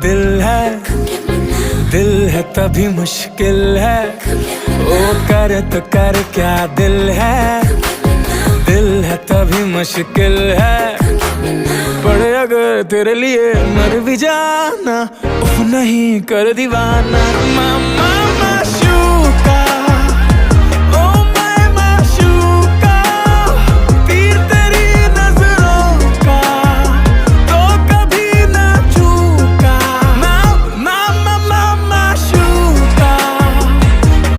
दिल है, दिल है तभी मुश्किल है। ओ कर तो कर क्या, दिल है तभी मुश्किल है। पड़े अगर तेरे लिए मर भी जाना, उफ नहीं कर दीवाना। मामा